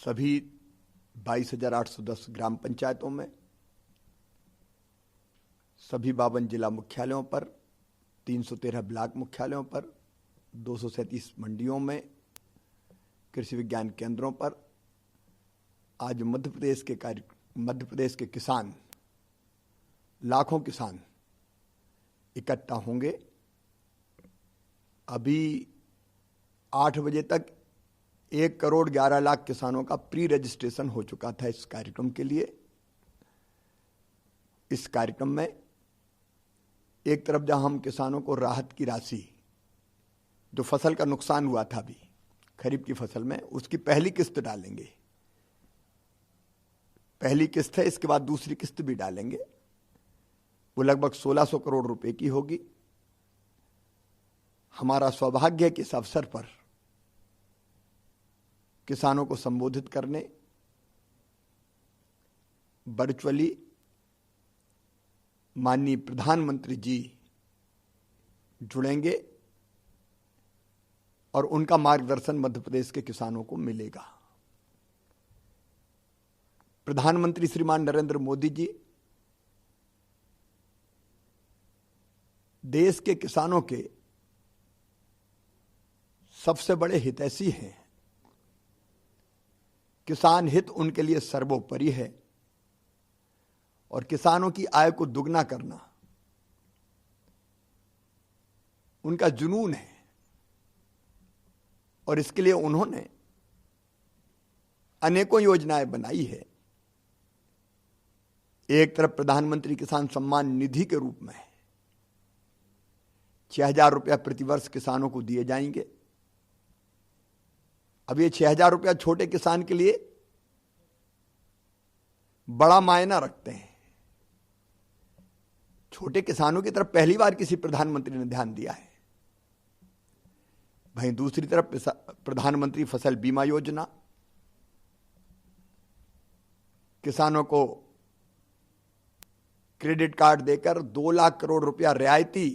सभी 22,810 ग्राम पंचायतों में, सभी 52 जिला मुख्यालयों पर, 313 ब्लॉक मुख्यालयों पर, 237 मंडियों में, कृषि विज्ञान केंद्रों पर आज मध्य प्रदेश के किसान, लाखों किसान इकट्ठा होंगे। अभी 8 बजे तक 1,11,00,000 किसानों का प्री रजिस्ट्रेशन हो चुका था इस कार्यक्रम के लिए। इस कार्यक्रम में एक तरफ जहां हम किसानों को राहत की राशि, जो फसल का नुकसान हुआ था अभी खरीफ की फसल में, उसकी पहली किस्त डालेंगे। पहली किस्त है, इसके बाद दूसरी किस्त भी डालेंगे। वो लगभग 1,600 करोड़ रुपए की होगी। हमारा सौभाग्य है कि इस अवसर पर किसानों को संबोधित करने वर्चुअली माननीय प्रधानमंत्री जी जुड़ेंगे और उनका मार्गदर्शन मध्य प्रदेश के किसानों को मिलेगा। प्रधानमंत्री श्रीमान नरेंद्र मोदी जी देश के किसानों के सबसे बड़े हितैषी हैं। किसान हित उनके लिए सर्वोपरि है और किसानों की आय को दुगना करना उनका जुनून है। और इसके लिए उन्होंने अनेकों योजनाएं बनाई है। एक तरफ प्रधानमंत्री किसान सम्मान निधि के रूप में 6,000 रुपया प्रतिवर्ष किसानों को दिए जाएंगे। अब ये 6,000 रुपया छोटे किसान के लिए बड़ा मायना रखते हैं। छोटे किसानों की तरफ पहली बार किसी प्रधानमंत्री ने ध्यान दिया है। वहीं दूसरी तरफ प्रधानमंत्री फसल बीमा योजना किसानों को क्रेडिट कार्ड देकर 2 लाख करोड़ रुपया रियायती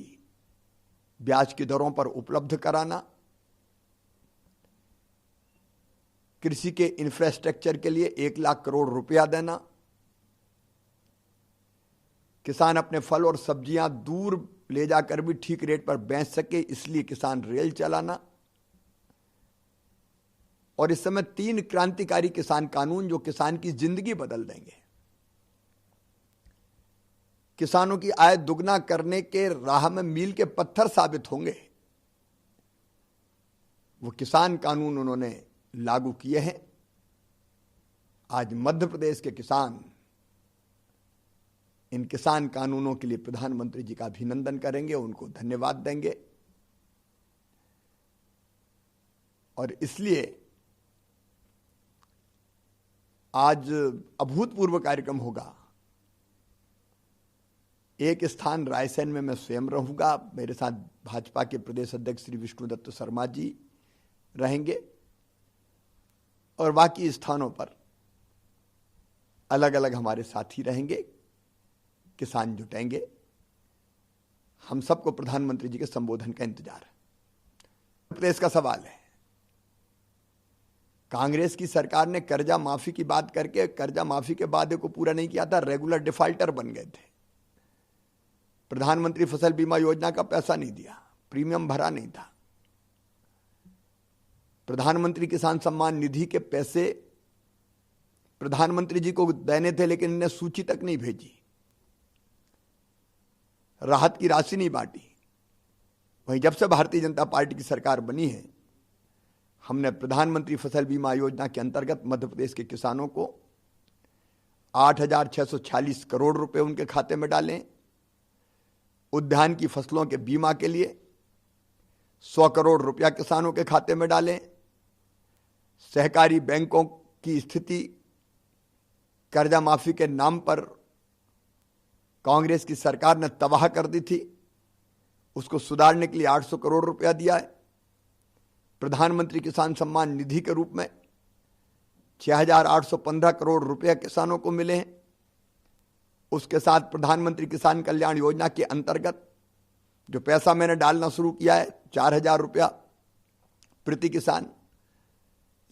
ब्याज की दरों पर उपलब्ध कराना, कृषि के इंफ्रास्ट्रक्चर के लिए 1 लाख करोड़ रुपया देना, किसान अपने फल और सब्जियां दूर ले जाकर भी ठीक रेट पर बेच सके इसलिए किसान रेल चलाना, और इस समय 3 क्रांतिकारी किसान कानून जो किसान की जिंदगी बदल देंगे, किसानों की आय दुगना करने के राह में मील के पत्थर साबित होंगे। वो किसान कानून उन्होंने लागू किए हैं। आज मध्य प्रदेश के किसान इन किसान कानूनों के लिए प्रधानमंत्री जी का अभिनंदन करेंगे, उनको धन्यवाद देंगे। और इसलिए आज अभूतपूर्व कार्यक्रम होगा। एक स्थान रायसेन में मैं स्वयं रहूंगा, मेरे साथ भाजपा के प्रदेश अध्यक्ष श्री विष्णुदत्त शर्मा जी रहेंगे और बाकी स्थानों पर अलग अलग हमारे साथी रहेंगे, किसान जुटेंगे। हम सबको प्रधानमंत्री जी के संबोधन का इंतजार है। प्रदेश का सवाल है, कांग्रेस की सरकार ने कर्जा माफी की बात करके कर्जा माफी के वादे को पूरा नहीं किया था, रेगुलर डिफॉल्टर बन गए थे। प्रधानमंत्री फसल बीमा योजना का पैसा नहीं दिया, प्रीमियम भरा नहीं था। प्रधानमंत्री किसान सम्मान निधि के पैसे प्रधानमंत्री जी को देने थे लेकिन इन्हें सूची तक नहीं भेजी, राहत की राशि नहीं बांटी। वहीं जब से भारतीय जनता पार्टी की सरकार बनी है, हमने प्रधानमंत्री फसल बीमा योजना के अंतर्गत मध्य प्रदेश के किसानों को 8,646 करोड़ रुपए उनके खाते में डाले। उद्यान की फसलों के बीमा के लिए 100 करोड़ रुपया किसानों के खाते में डालें। सहकारी बैंकों की स्थिति कर्जा माफी के नाम पर कांग्रेस की सरकार ने तबाह कर दी थी, उसको सुधारने के लिए 800 करोड़ रुपया दिया है। प्रधानमंत्री किसान सम्मान निधि के रूप में 6,815 करोड़ रुपया किसानों को मिले हैं। उसके साथ प्रधानमंत्री किसान कल्याण योजना के अंतर्गत जो पैसा मैंने डालना शुरू किया है 4,000 रुपया प्रति किसान,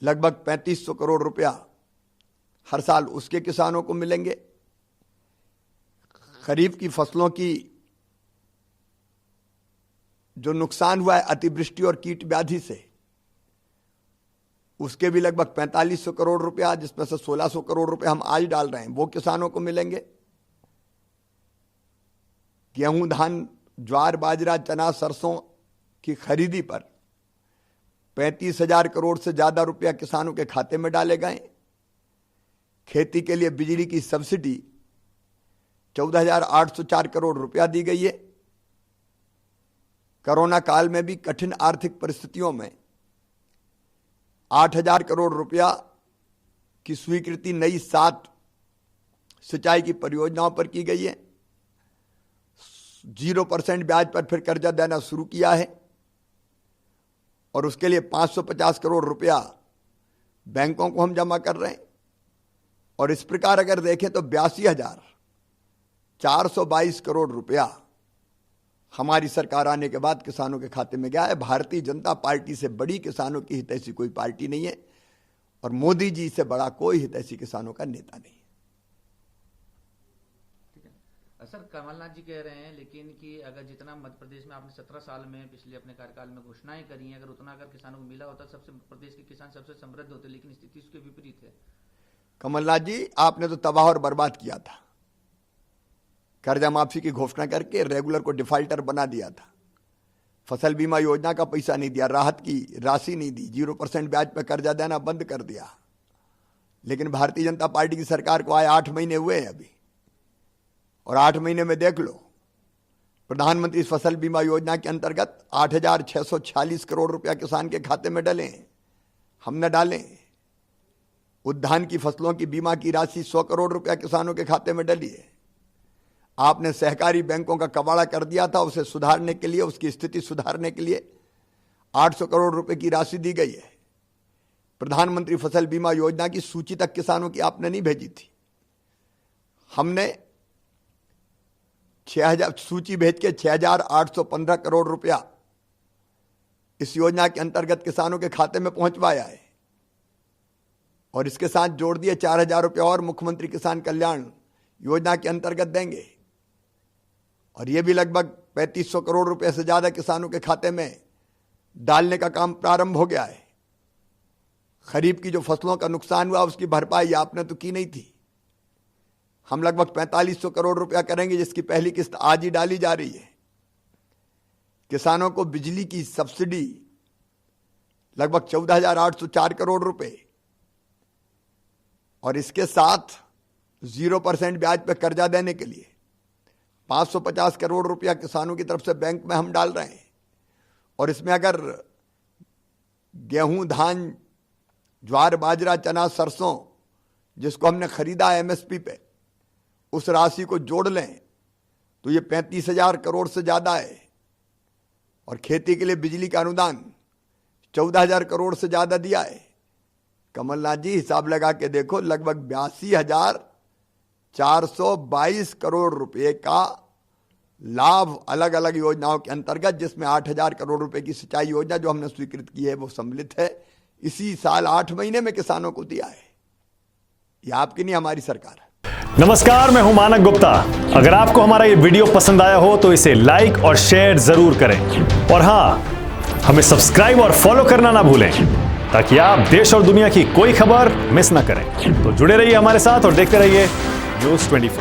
लगभग 3,500 करोड़ रुपया हर साल उसके किसानों को मिलेंगे। खरीफ की फसलों की जो नुकसान हुआ है अतिवृष्टि और कीट व्याधि से, उसके भी लगभग 4500 करोड़ रुपया, जिसमें से 1600 करोड़ रुपया हम आज डाल रहे हैं, वो किसानों को मिलेंगे। गेहूं, धान, ज्वार, बाजरा, चना, सरसों की खरीदी पर 35,000 करोड़ से ज्यादा रुपया किसानों के खाते में डाले गए। खेती के लिए बिजली की सब्सिडी 14,804 करोड़ रुपया दी गई है। कोरोना काल में भी कठिन आर्थिक परिस्थितियों में 8,000 करोड़ रुपया की स्वीकृति नई 7 सिंचाई की परियोजनाओं पर की गई है। 0% ब्याज पर फिर कर्जा देना शुरू किया है और उसके लिए 550 करोड़ रुपया बैंकों को हम जमा कर रहे हैं। और इस प्रकार अगर देखें तो 82,422 करोड़ रुपया हमारी सरकार आने के बाद किसानों के खाते में गया है। भारतीय जनता पार्टी से बड़ी किसानों की हितैषी कोई पार्टी नहीं है और मोदी जी से बड़ा कोई हितैषी किसानों का नेता नहीं है। सर, कमलनाथ जी कह रहे हैं लेकिन कि अगर जितना मध्य प्रदेश में आपने 17 साल में पिछले अपने कार्यकाल में घोषणाएं करी हैं, अगर उतना अगर किसानों को मिला होता, सबसे प्रदेश के किसान सबसे समृद्ध होते, लेकिन स्थिति उसके विपरीत है। कमलनाथ जी, आपने तो तबाह और बर्बाद किया था। कर्जा माफी की घोषणा करके रेगुलर को डिफाल्टर बना दिया था। फसल बीमा योजना का पैसा नहीं दिया, राहत की राशि नहीं दी, 0% ब्याज पर कर्जा देना बंद कर दिया। लेकिन भारतीय जनता पार्टी की सरकार को आए 8 महीने हुए हैं अभी, और 8 महीने में देख लो, प्रधानमंत्री फसल बीमा योजना के अंतर्गत 8,646 करोड़ रुपया किसान के खाते में डले, हमने डाले। उद्यान की फसलों की बीमा की राशि 100 करोड़ रुपया किसानों के खाते में डली है। आपने सहकारी बैंकों का कबाड़ा कर दिया था, उसे सुधारने के लिए, उसकी स्थिति सुधारने के लिए 800 करोड़ रुपए की राशि दी गई है। प्रधानमंत्री फसल बीमा योजना की सूची तक किसानों की आपने नहीं भेजी थी। हमने 6,000 सूची भेज के 6,815 करोड़ रुपया इस योजना के अंतर्गत किसानों के खाते में पहुंचवाया है और इसके साथ जोड़ दिए 4,000 रुपये और मुख्यमंत्री किसान कल्याण योजना के अंतर्गत देंगे। और यह भी लगभग 3,500 करोड़ रुपए से ज्यादा किसानों के खाते में डालने का काम प्रारंभ हो गया है। खरीफ की जो फसलों का नुकसान हुआ उसकी भरपाई आपने तो की नहीं थी। हम लगभग 4,500 करोड़ रुपया करेंगे, जिसकी पहली किस्त आज ही डाली जा रही है। किसानों को बिजली की सब्सिडी लगभग 14,804 करोड़ रुपए और इसके साथ 0% ब्याज पर कर्जा देने के लिए 550 करोड़ रुपया किसानों की तरफ से बैंक में हम डाल रहे हैं। और इसमें अगर गेहूं, धान, ज्वार, बाजरा, चना, सरसों जिसको हमने खरीदा एमएसपी पे, उस राशि को जोड़ लें तो ये 35,000 करोड़ से ज्यादा है। और खेती के लिए बिजली का अनुदान 14,000 करोड़ से ज्यादा दिया है। कमलनाथ जी, हिसाब लगा के देखो, लगभग 82,422 करोड़ रुपए का लाभ अलग अलग योजनाओं के अंतर्गत, जिसमें 8,000 करोड़ रुपए की सिंचाई योजना जो हमने स्वीकृत की है वो सम्मिलित है, इसी साल 8 महीने में किसानों को दिया है। ये आपकी नहीं, हमारी सरकार है। नमस्कार, मैं हूं मानक गुप्ता। अगर आपको हमारा ये वीडियो पसंद आया हो तो इसे लाइक और शेयर जरूर करें और हां, हमें सब्सक्राइब और फॉलो करना ना भूलें ताकि आप देश और दुनिया की कोई खबर मिस ना करें। तो जुड़े रहिए हमारे साथ और देखते रहिए न्यूज़ 24।